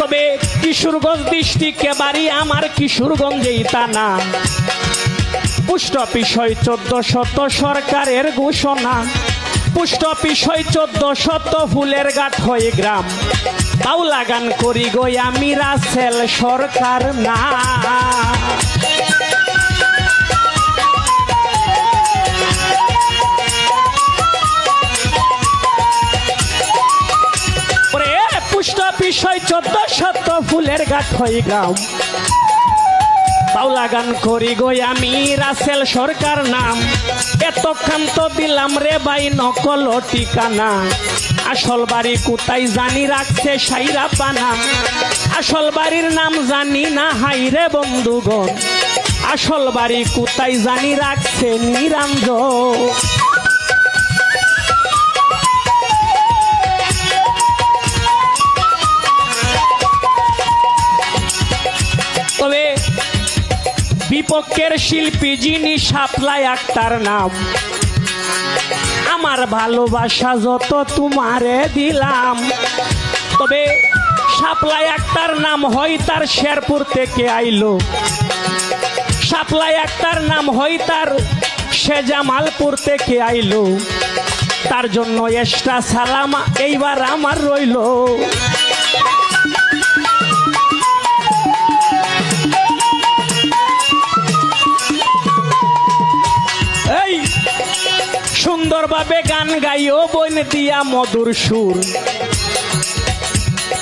তবে কিশোরগঞ্জ ডিস্ট্রিক্টে বাড়ি আমার, কিশোরগঞ্জেই তা না। পোস্ট অফিস হয় 1400 সরকারের ঘোষণা, পোস্ট অফিস হয় 1400 ফুলের ঘাট হয় গ্রাম। বাউলা গান করি গো আমি রাসেল সরকার না। পোস্ট অফিস হয় 1400 ফুলের ঘাট হয় গ্রাম। বাউলা গান করি গো আমি রাসেল সরকার নাম। এতক্ষণ তো দিলাম রে ভাই নকল ঠিকানা, আসল বাড়ি কোথায় জানি রাখছে সাইরা পানা। আসল বাড়ির নাম জানি না হাই রে বন্ধুগণ, আসল বাড়ি কোথায় জানি রাখছে নিরঞ্জন। তবে বিপক্ষের শিল্পী যিনি শাপলা আক্তার নাম, আমার ভালোবাসা যত তোমারে দিলাম। তবে শাপলা আক্তার নাম হয় তার শেরপুর থেকে আইলো, শাপলা আক্তার নাম হয় তার সে জামালপুর থেকে আইলো। তার জন্য এক্সট্রা সালাম এইবার আমার রইল। সুন্দরভাবে গান গাইও বইন দিয়া মধুর সুর,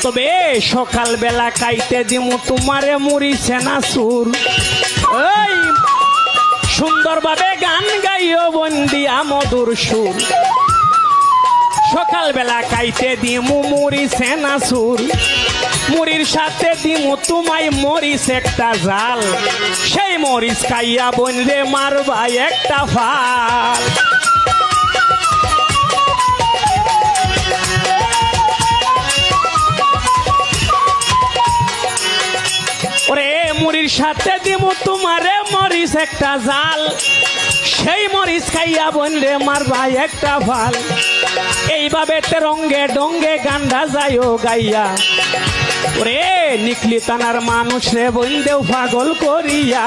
তবে সকাল বেলা কাইতে দিমু তোমারে মুড়ি সেনা সুর। এই সুন্দরভাবে গান গাইও বইন দিয়া মধুর সুর, সকাল বেলা কাইতে দিমু মুড়ি সেনা সুর। মুড়ির সাথে দিমু তোমায় মরিচ একটা জাল, সেই মরিচ খাইয়া বইন রে মারবা একটা ফাল। ওরে মুড়ির সাথে দিমু তোমারে মরিচ একটা জাল, সেই মরিচ খাইয়া বনলে মারবা একটা ভাল। এইভাবে রঙ্গে ডঙ্গে গান্ডা যাইও গাইয়া, ওরে নিকলি তানার মানুষ রে বন্দেও পাগল করিয়া।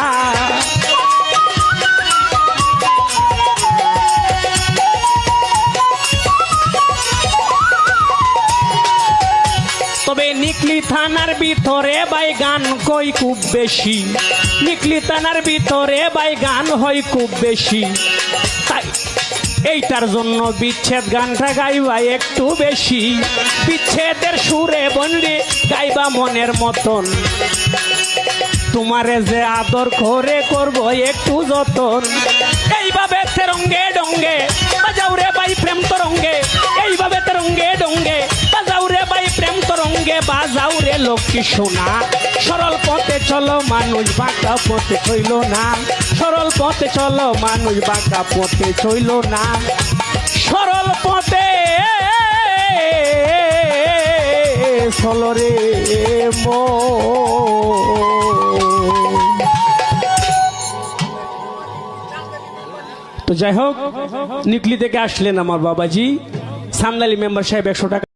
তবে নিকলি থানার ভিতরে বাই গান কই খুব বেশি, নিকলি থানার ভিতরে বাই গান হয় খুব বেশি। তাই এইটার জন্য বিচ্ছেদ গানটা গাইবা একটু বেশি। বিচ্ছেদের সুরে বন্দি গাইবা মনের মতন, তোমারে যে আদর করে করব একটু যতন। এইভাবে তেরঙ্গে ডঙ্গে বাজাও রে বাই প্রেম তরঙ্গে, এইভাবে তেরঙ্গে ডঙ্গে বাজাও রে বাই প্রেম তরঙ্গে, বাজাও রে লক্ষ্মী সোনা। সরল পথে চলো মানুষ বাঁকা পথে চইল না, সরল পথে চলো মানুষ বাঁকা পথে চইল না। সরল পথে চলো রে তো যাই হোক, নিকলি থেকে আসলেন আমার বাবাজি সামলালি মেম্বার সাহেব 100 টাকা